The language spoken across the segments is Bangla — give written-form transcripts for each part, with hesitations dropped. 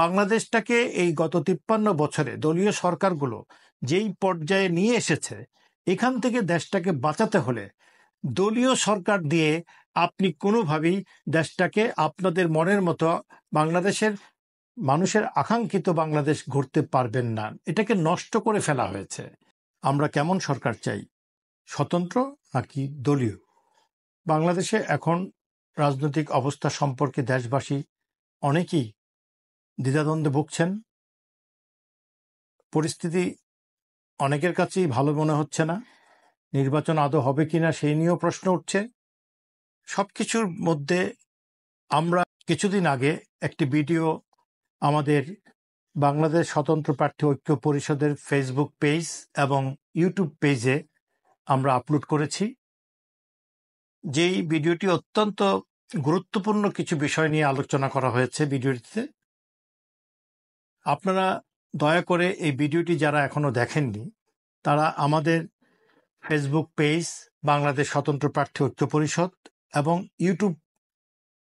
বাংলাদেশটাকে এই গত 53 বছরে দলীয় সরকারগুলো যেই পর্যায়ে নিয়ে এসেছে, এখান থেকে দেশটাকে বাঁচাতে হলে দলীয় সরকার দিয়ে আপনি কোনোভাবেই দেশটাকে আপনাদের মনের মতো বাংলাদেশের মানুষের আকাঙ্ক্ষিত বাংলাদেশ গড়তে পারবেন না। এটাকে নষ্ট করে ফেলা হয়েছে। আমরা কেমন সরকার চাই, স্বতন্ত্র নাকি দলীয়? বাংলাদেশে এখন রাজনৈতিক অবস্থা সম্পর্কে দেশবাসী অনেকেই দ্বিধাদ্বন্দ্বে ভুগছেন। পরিস্থিতি অনেকের কাছেই ভালো মনে হচ্ছে না। নির্বাচন আদৌ হবে কিনা সেই নিয়েও প্রশ্ন উঠছে। সবকিছুর মধ্যে আমরা কিছুদিন আগে একটি ভিডিও আমাদের বাংলাদেশ স্বতন্ত্র প্রার্থী ঐক্য পরিষদের ফেসবুক পেজ এবং ইউটিউব পেজে আমরা আপলোড করেছি। যেই ভিডিওটি অত্যন্ত গুরুত্বপূর্ণ কিছু বিষয় নিয়ে আলোচনা করা হয়েছে ভিডিওটিতে। আপনারা দয়া করে এই ভিডিওটি যারা এখনো দেখেননি, তারা আমাদের ফেসবুক পেজ বাংলাদেশ স্বতন্ত্র প্রার্থী ঐক্য পরিষদ এবং ইউটিউব,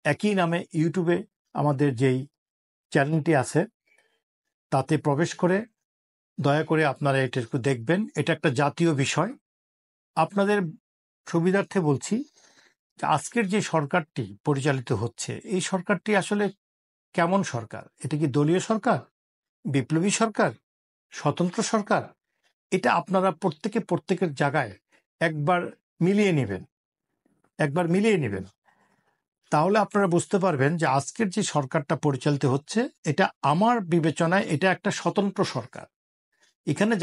একই নামে ইউটিউবে আমাদের যেই চ্যানেলটি আছে, তাতে প্রবেশ করে দয়া করে আপনারা এটা একটু দেখবেন। এটা একটা জাতীয় বিষয়। আপনাদের সুবিধার্থে বলছি যে আজকের যে সরকারটি পরিচালিত হচ্ছে, এই সরকারটি আসলে কেমন সরকার? এটা কি দলীয় সরকার, বিপ্লবী সরকার, স্বতন্ত্র সরকার? এটা আপনারা প্রত্যেকের জায়গায় একবার মিলিয়ে নেবেন। তাহলে আপনারা বুঝতে পারবেন যে আজকের যে সরকারটা পরিচালিত হচ্ছে, এটা আমার বিবেচনায় এটা একটা স্বতন্ত্র সরকার। এখানে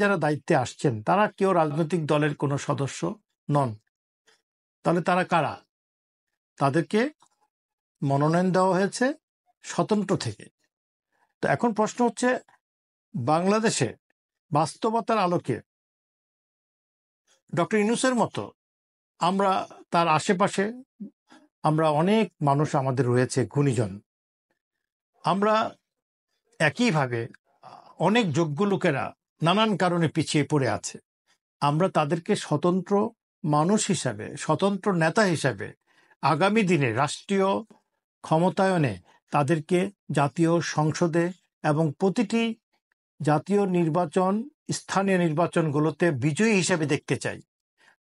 যারা দায়িত্বে আসছেন, তারা কেউ রাজনৈতিক দলের কোনো সদস্য নন। তাহলে তারা কারা? তাদেরকে মনোনয়ন দেওয়া হয়েছে স্বতন্ত্র থেকে। তো এখন প্রশ্ন হচ্ছে, বাংলাদেশে বাস্তবতার আলোকে ডক্টর ইউনূসের মতো আমরা তার আশেপাশে আমরা অনেক মানুষ আমাদের রয়েছে, গুণীজন। আমরা একইভাবে অনেক যোগ্য লোকেরা নানান কারণে পিছিয়ে পড়ে আছে। আমরা তাদেরকে স্বতন্ত্র মানুষ হিসাবে, স্বতন্ত্র নেতা হিসাবে আগামী দিনে রাষ্ট্রীয় ক্ষমতায়নে তাদেরকে জাতীয় সংসদে এবং প্রতিটি জাতীয় নির্বাচন, স্থানীয় নির্বাচনগুলোতে বিজয়ী হিসেবে দেখতে চাই।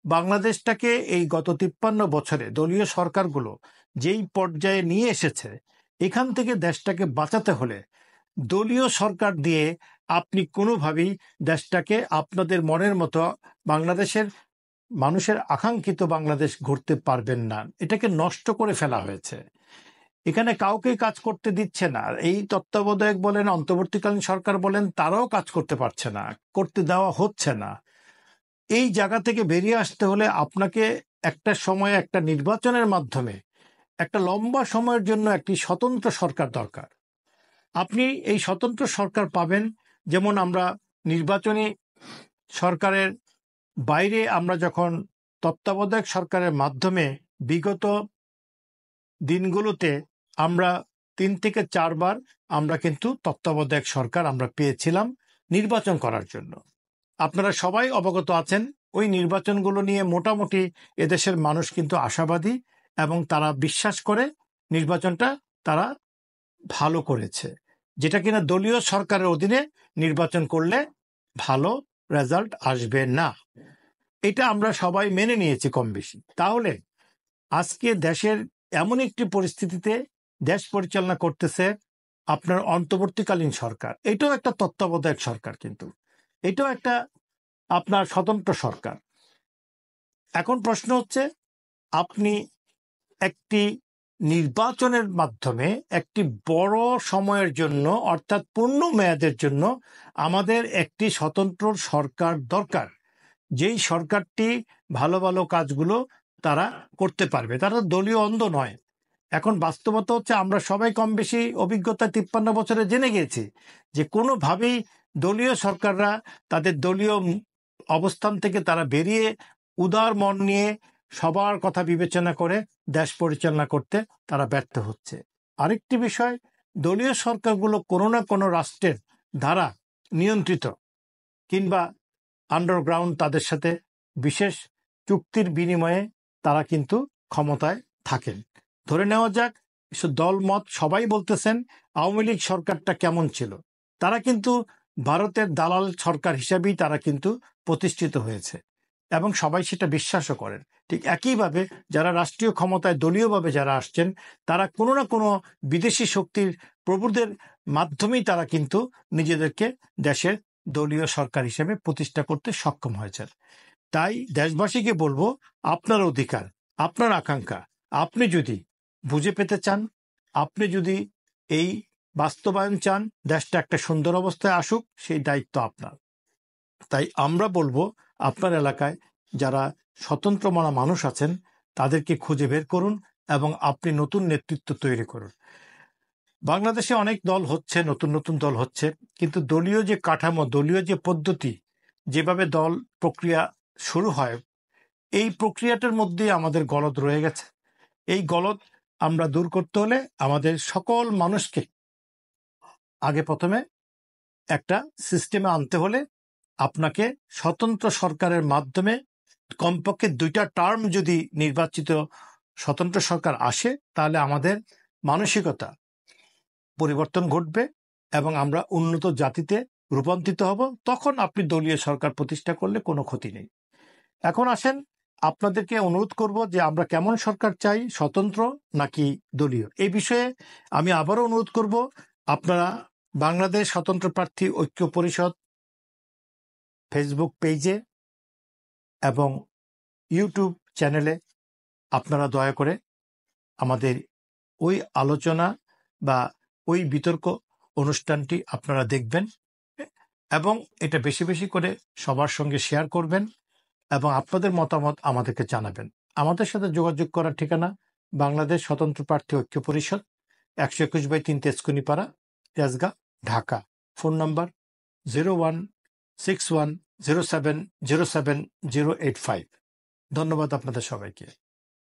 বাংলাদেশটাকে এই গত 53 বছরে দলীয় সরকারগুলো যেই পর্যায়ে নিয়ে এসেছে, এখান থেকে দেশটাকে বাঁচাতে হলে দলীয় সরকার দিয়ে আপনি কোনোভাবেই দেশটাকে আপনাদের মনের মতো বাংলাদেশের মানুষের আকাঙ্ক্ষিত বাংলাদেশ গড়তে পারবেন না। এটাকে নষ্ট করে ফেলা হয়েছে। এখানে কাউকেই কাজ করতে দিচ্ছে না। এই তত্ত্বাবধায়ক বলেন, অন্তর্বর্তীকালীন সরকার বলেন, তারাও কাজ করতে পারছে না, করতে দেওয়া হচ্ছে না। এই জায়গা থেকে বেরিয়ে আসতে হলে আপনাকে একটা সময়, একটা নির্বাচনের মাধ্যমে একটা লম্বা সময়ের জন্য একটি স্বতন্ত্র সরকার দরকার। আপনি এই স্বতন্ত্র সরকার পাবেন, যেমন আমরা নির্বাচনী সরকারের বাইরে আমরা যখন তত্ত্বাবধায়ক সরকারের মাধ্যমে বিগত দিনগুলোতে আমরা 3 থেকে 4 বার আমরা কিন্তু তত্ত্বাবধায়ক সরকার আমরা পেয়েছিলাম নির্বাচন করার জন্য। আপনারা সবাই অবগত আছেন, ওই নির্বাচনগুলো নিয়ে মোটামুটি এদেশের মানুষ কিন্তু আশাবাদী এবং তারা বিশ্বাস করে নির্বাচনটা তারা ভালো করেছে, যেটা কিনা দলীয় সরকারের অধীনে নির্বাচন করলে ভালো রেজাল্ট আসবে না। এটা আমরা সবাই মেনে নিয়েছি কম বেশি। তাহলে আজকে দেশের এমন একটি পরিস্থিতিতে দেশ পরিচালনা করতেছে আপনার অন্তর্বর্তীকালীন সরকার। এটাও একটা তত্ত্বাবধায়ক সরকার, কিন্তু এটাও একটা আপনার স্বতন্ত্র সরকার। এখন প্রশ্ন হচ্ছে, আপনি একটি নির্বাচনের মাধ্যমে একটি বড় সময়ের জন্য, অর্থাৎ পূর্ণ মেয়াদের জন্য আমাদের একটি স্বতন্ত্র সরকার দরকার, যেই সরকারটি ভালো ভালো কাজগুলো তারা করতে পারবে। তারা দলীয় অন্ধ নয়। এখন বাস্তবতা হচ্ছে, আমরা সবাই কম বেশি অভিজ্ঞতা 53 বছরে জেনে গিয়েছি যে কোনোভাবেই দলীয় সরকাররা তাদের দলীয় অবস্থান থেকে তারা বেরিয়ে উদার মন নিয়ে সবার কথা বিবেচনা করে দেশ পরিচালনা করতে তারা ব্যর্থ হচ্ছে। আরেকটি বিষয়, দলীয় সরকারগুলো কোনো না কোনো রাষ্ট্রের দ্বারা নিয়ন্ত্রিত কিংবা আন্ডারগ্রাউন্ড, তাদের সাথে বিশেষ চুক্তির বিনিময়ে তারা কিন্তু ক্ষমতায় থাকেন। ধরে নেওয়া যাক দলমত সবাই বলতেছেন আওয়ামী লীগ সরকারটা কেমন ছিল। তারা কিন্তু ভারতের দালাল সরকার হিসাবেই তারা কিন্তু প্রতিষ্ঠিত হয়েছে এবং সবাই সেটা বিশ্বাসও করেন। ঠিক একইভাবে যারা রাষ্ট্রীয় ক্ষমতায় দলীয়ভাবে যারা আসছেন, তারা কোনো না কোনো বিদেশি শক্তির প্রভুদের মাধ্যমেই তারা কিন্তু নিজেদেরকে দেশের দলীয় সরকার হিসেবে প্রতিষ্ঠা করতে সক্ষম হয়েছেন। তাই দেশবাসীকে বলবো, আপনার অধিকার, আপনার আকাঙ্ক্ষা আপনি যদি বুঝে পেতে চান, আপনি যদি এই বাস্তবায়ন চান, দেশটা একটা সুন্দর অবস্থায় আসুক, সেই দায়িত্ব আপনার। তাই আমরা বলবো, আপনার এলাকায় যারা স্বতন্ত্র মনা মানুষ আছেন তাদেরকে খুঁজে বের করুন এবং আপনি নতুন নেতৃত্ব তৈরি করুন। বাংলাদেশে অনেক দল হচ্ছে, নতুন নতুন দল হচ্ছে, কিন্তু দলীয় যে কাঠামো, দলীয় যে পদ্ধতি, যেভাবে দল প্রক্রিয়া শুরু হয়, এই প্রক্রিয়াটার মধ্যে আমাদের গলদ রয়ে গেছে। এই গলদ আমরা দূর করতে হলে আমাদের সকল মানুষকে আগে প্রথমে একটা সিস্টেমে আনতে হলে আপনাকে স্বতন্ত্র সরকারের মাধ্যমে কমপক্ষে 2টা টার্ম যদি নির্বাচিত স্বতন্ত্র সরকার আসে, তাহলে আমাদের মানসিকতা পরিবর্তন ঘটবে এবং আমরা উন্নত জাতিতে রূপান্তরিত হব। তখন আপনি দলীয় সরকার প্রতিষ্ঠা করলে কোনো ক্ষতি নেই। এখন আসেন, আপনাদেরকে অনুরোধ করব যে আমরা কেমন সরকার চাই, স্বতন্ত্র নাকি দলীয়। এই বিষয়ে আমি আবারও অনুরোধ করব, আপনারা বাংলাদেশ স্বতন্ত্র প্রার্থী ঐক্য পরিষদ ফেসবুক পেজে এবং ইউটিউব চ্যানেলে আপনারা দয়া করে আমাদের ওই আলোচনা বা ওই বিতর্ক অনুষ্ঠানটি আপনারা দেখবেন এবং এটা বেশি বেশি করে সবার সঙ্গে শেয়ার করবেন এবং আপনাদের মতামত আমাদেরকে জানাবেন। আমাদের সাথে যোগাযোগ করার ঠিকানা বাংলাদেশ স্বতন্ত্র প্রার্থী ঐক্য পরিষদ, 121/3 তেজকুনিপাড়া, তেজগাঁ, ঢাকা। Phone number 016107070785। ধন্যবাদ আপনাদের সবাইকে।